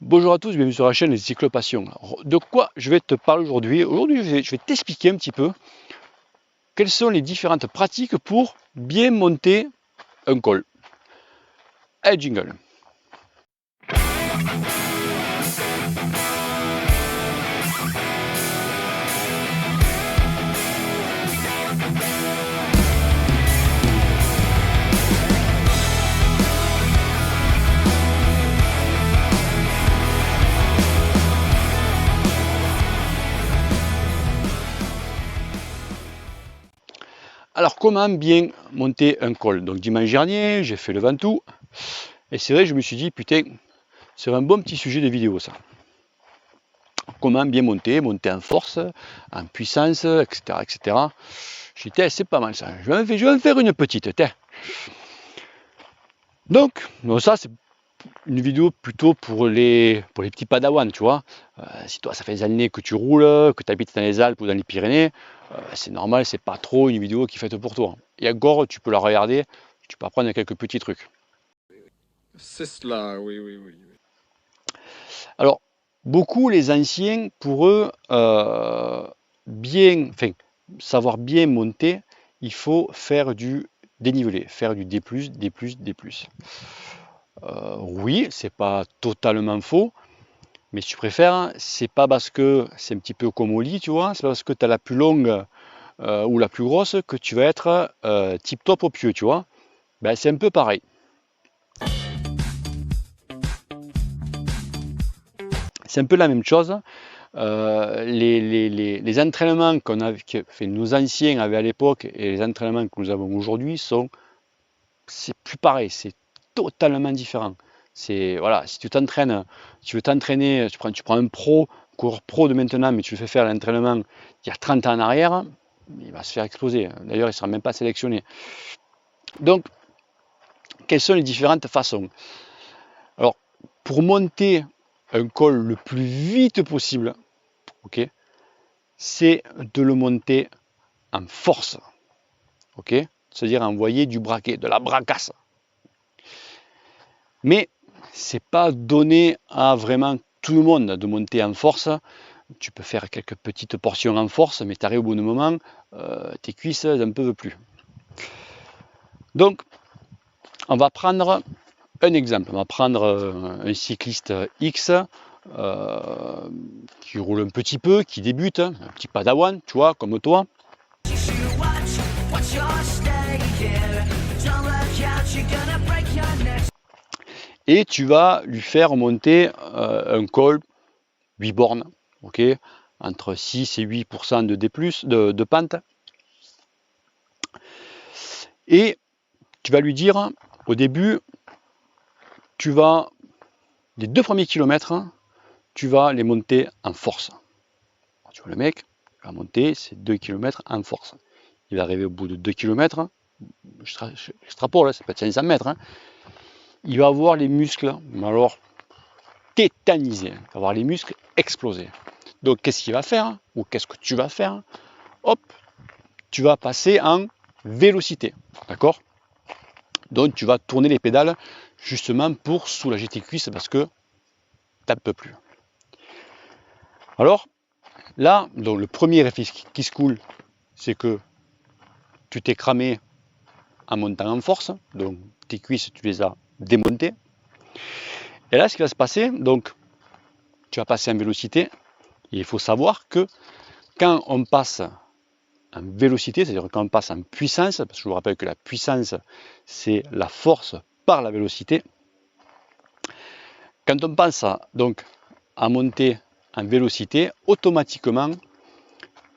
Bonjour à tous, bienvenue sur la chaîne Les Cyclopassions. Alors, de quoi je vais te parler aujourd'hui? Aujourd'hui, je vais t'expliquer un petit peu quelles sont les différentes pratiques pour bien monter un col. Allez, jingle. Alors, comment bien monter un col? Donc, dimanche dernier, j'ai fait le Ventoux. Et c'est vrai, je me suis dit, putain, c'est un bon petit sujet de vidéo, ça. Comment bien monter en force, en puissance, etc. etc. J'ai dit, c'est pas mal ça. Je vais en faire une petite. Donc, ça, c'est une vidéo plutôt pour les petits padawans, tu vois. Si toi, ça fait des années que tu roules, que tu habites dans les Alpes ou dans les Pyrénées, c'est normal, c'est pas trop une vidéo qui est faite pour toi. Et encore, tu peux la regarder, tu peux apprendre quelques petits trucs. C'est cela, oui, oui, oui. Alors, beaucoup, les anciens, pour eux, savoir bien monter, il faut faire du dénivelé, faire du D+, D+, D+. Oui, c'est pas totalement faux, mais si tu préfères, c'est pas parce que c'est un petit peu comme au lit, tu vois, c'est pas parce que tu as la plus longue ou la plus grosse que tu vas être tip top au pied, tu vois. Ben, c'est un peu pareil. C'est un peu la même chose. Les entraînements que nos anciens avaient à l'époque et les entraînements que nous avons aujourd'hui c'est plus pareil, c'est totalement différent. C'est voilà, si tu t'entraînes, tu veux t'entraîner, tu prends un coureur pro de maintenant, mais tu le fais faire l'entraînement il y a 30 ans en arrière, il va se faire exploser. D'ailleurs, il ne sera même pas sélectionné. Donc, quelles sont les différentes façons? Alors, pour monter un col le plus vite possible, ok, c'est de le monter en force, ok, c'est-à-dire envoyer du braquet, de la bracasse. Mais c'est pas donné à vraiment tout le monde de monter en force. Tu peux faire quelques petites portions en force, mais tu arrives au bout d'un moment, tes cuisses n'en peuvent plus. Donc, on va prendre un exemple. On va prendre un cycliste X qui roule un petit peu, qui débute, un petit padawan, tu vois, comme toi. Et tu vas lui faire monter un col 8 bornes, ok, entre 6 et 8% de D+, de pente. Et tu vas lui dire, au début, les 2 premiers kilomètres, tu vas les monter en force. Tu vois, le mec va monter ces 2 km en force. Il va arriver au bout de 2 km, j'extrapole, ça peut être 500 mètres, il va avoir les muscles, mais alors tétanisés, il va avoir les muscles explosés. Donc qu'est-ce qu'il va faire, ou qu'est-ce que tu vas faire? Hop, tu vas passer en vélocité, d'accord? Donc tu vas tourner les pédales justement pour soulager tes cuisses parce que tu n'en peux plus. Alors là, donc le premier réflexe qui se coule, c'est que tu t'es cramé en montant en force, donc tes cuisses tu les as démontées. Et là ce qui va se passer, donc tu vas passer en vélocité, et il faut savoir que quand on passe en vélocité, c'est-à-dire quand on passe en puissance, parce que je vous rappelle que la puissance c'est la force par la vélocité, quand on passe donc à monter en vélocité, automatiquement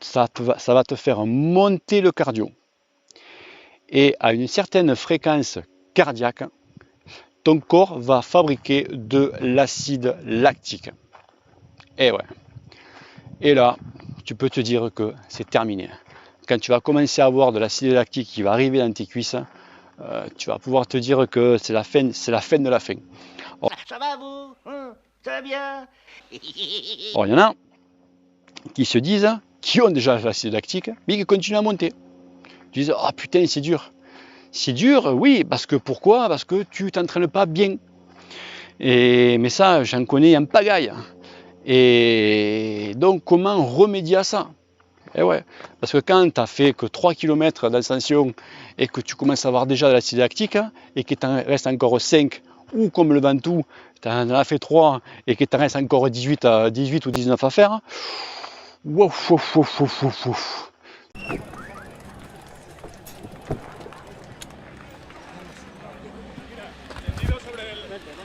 ça va te faire monter le cardio. Et à une certaine fréquence cardiaque, ton corps va fabriquer de l'acide lactique. Et ouais. Et là, tu peux te dire que c'est terminé. Quand tu vas commencer à avoir de l'acide lactique qui va arriver dans tes cuisses, tu vas pouvoir te dire que c'est la fin de la fin. Alors, ça va vous? Ça va bien? il y en a qui se disent, qui ont déjà l'acide lactique, mais qui continuent à monter. Ils disent, ah putain, c'est dur. C'est dur, oui, parce que pourquoi? Parce que tu t'entraînes pas bien. Mais ça, j'en connais en pagaille. Et donc, comment remédier à ça? Eh ouais, parce que quand tu as fait que 3 km d'ascension et que tu commences à avoir déjà de l'acide lactique et qu'il t'en reste encore 5, ou comme le Ventoux, tu en as fait 3 et qu'il t'en reste encore 18 ou 19 à faire, ouf, ouf, ouf, ouf, ouf, ouf.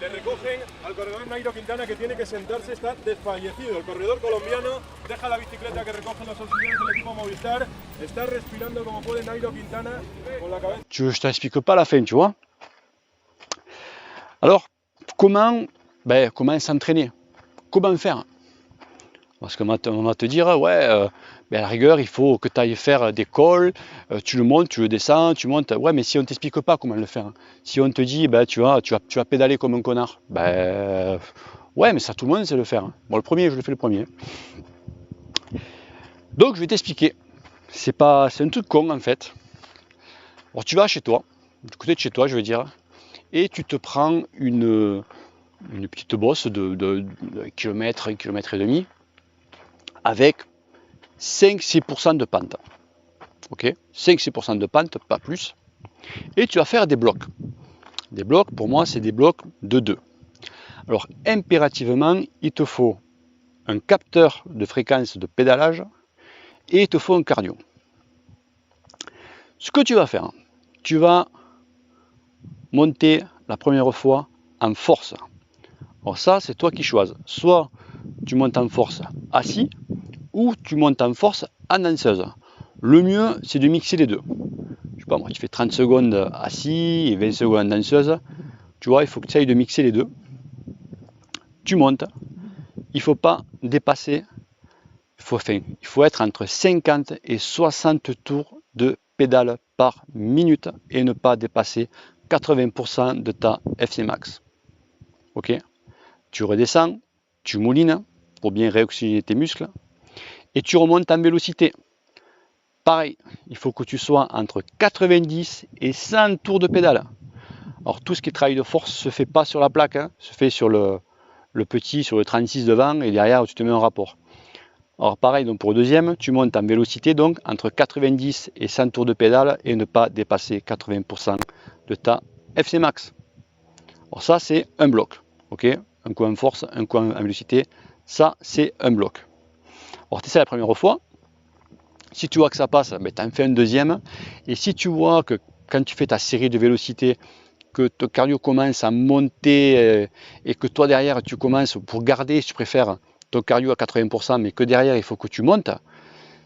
Le recogen al corredor Nairo Quintana, que tiene que sentarse, está desfallecido. El corredor colombiano deja la bicicleta que recogen los auxiliares del equipo Movistar, está respirando como puede Nairo Quintana con la cabeza. Je t'explique pas la fin, tu vois. Alors, comment s'entraîner? Comment faire? Parce qu'on va te dire, ouais, à la rigueur, il faut que tu ailles faire des calls, tu le montes, tu le descends, tu montes. Ouais, mais si on ne t'explique pas comment le faire, si on te dit, tu vas pédaler comme un connard, ouais, mais ça, tout le monde sait le faire. Moi, le premier, je le fais le premier. Donc, je vais t'expliquer. C'est un truc con, en fait. Alors, tu vas chez toi, du côté de chez toi, je veux dire, et tu te prends une petite bosse de kilomètre, 1,5 km, avec 5-6% de pente. Ok, 5-6% de pente, pas plus. Et tu vas faire des blocs. Des blocs, pour moi, c'est des blocs de 2. Alors, impérativement, il te faut un capteur de fréquence de pédalage et il te faut un cardio. Ce que tu vas faire, tu vas monter la première fois en force. Alors ça, c'est toi qui choisis. Soit tu montes en force assis, ou tu montes en force en danseuse. Le mieux, c'est de mixer les deux. Je sais pas moi, tu fais 30 secondes assis et 20 secondes en danseuse. Tu vois, il faut que tu ailles de mixer les deux. Tu montes. Il ne faut pas dépasser. Il faut être entre 50 et 60 tours de pédale par minute et ne pas dépasser 80% de ta FC max. Ok? Tu redescends, tu moulines pour bien réoxygéner tes muscles. Et tu remontes en vélocité. Pareil, il faut que tu sois entre 90 et 100 tours de pédale. Alors tout ce qui est travail de force se fait pas sur la plaque, se fait sur le petit, sur le 36 devant et derrière tu te mets en rapport. Alors pareil, donc pour le deuxième, tu montes en vélocité donc entre 90 et 100 tours de pédale et ne pas dépasser 80% de ta FC max. Alors ça c'est un bloc, ok? Un coup en force, un coup en vélocité, ça c'est un bloc. Alors tu essaies la première fois, si tu vois que ça passe, tu en fais un deuxième, et si tu vois que quand tu fais ta série de vélocité, que ton cardio commence à monter et que toi derrière tu commences, pour garder si tu préfères ton cardio à 80%, mais que derrière il faut que tu montes,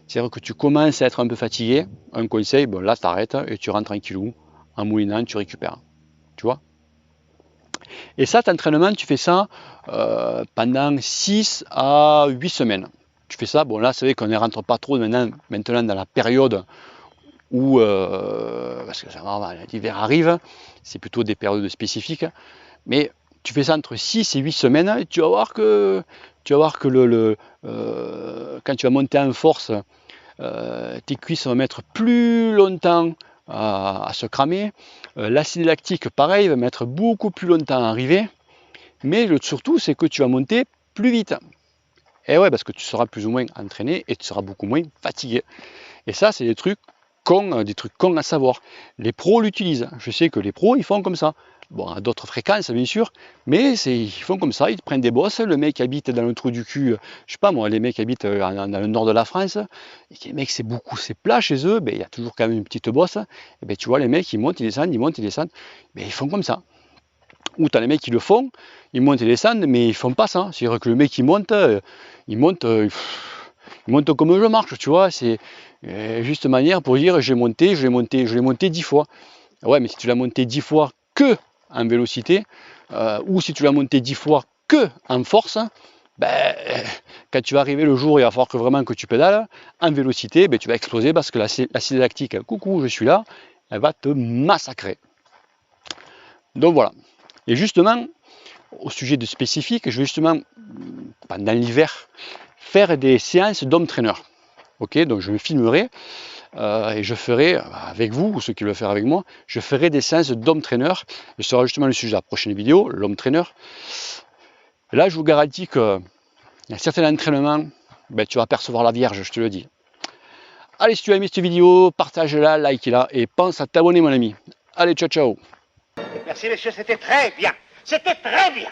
c'est-à-dire que tu commences à être un peu fatigué, un conseil, bon là tu arrêtes et tu rentres tranquillou, en moulinant, tu récupères, tu vois. Et ça, ton entraînement, tu fais ça pendant 6 à 8 semaines. Tu fais ça, bon là c'est vrai qu'on ne rentre pas trop maintenant dans la période où, parce que l'hiver arrive, c'est plutôt des périodes spécifiques, mais tu fais ça entre 6 et 8 semaines et tu vas voir que quand tu vas monter en force, tes cuisses vont mettre plus longtemps à se cramer, l'acide lactique pareil va mettre beaucoup plus longtemps à arriver, mais surtout c'est que tu vas monter plus vite. Et ouais, parce que tu seras plus ou moins entraîné et tu seras beaucoup moins fatigué. Et ça, c'est des trucs cons à savoir. Les pros l'utilisent. Je sais que les pros, ils font comme ça. Bon, à d'autres fréquences, bien sûr, mais ils font comme ça. Ils prennent des bosses. Le mec habite dans le trou du cul, je sais pas moi, les mecs habitent dans le nord de la France. Et les mecs, c'est plat chez eux. Il y a toujours quand même une petite bosse. Et tu vois, les mecs, ils montent, ils descendent, ils montent, ils descendent. Ils font comme ça. Ou tu as les mecs qui le font, ils montent et descendent, mais ils font pas ça. C'est-à-dire que le mec il monte comme je marche, tu vois. C'est juste manière pour dire je l'ai monté 10 fois. Ouais, mais si tu l'as monté 10 fois que en vélocité, ou si tu l'as monté 10 fois que en force, quand tu vas arriver le jour, il va falloir que vraiment que tu pédales, en vélocité, tu vas exploser parce que l'acide lactique, coucou, je suis là, elle va te massacrer. Donc voilà. Et justement, au sujet de spécifique, je vais justement, pendant l'hiver, faire des séances d'home trainer. Ok, donc je me filmerai et je ferai, avec vous, ou ceux qui veulent le faire avec moi, je ferai des séances d'homme traîneur. Ce sera justement le sujet de la prochaine vidéo, l'homme traîneur. Là, je vous garantis qu'il y a certains entraînements, ben, tu vas percevoir la Vierge, je te le dis. Allez, si tu as aimé cette vidéo, partage-la, like-la et pense à t'abonner, mon ami. Allez, ciao, ciao. Merci, messieurs, c'était très bien. C'était très bien.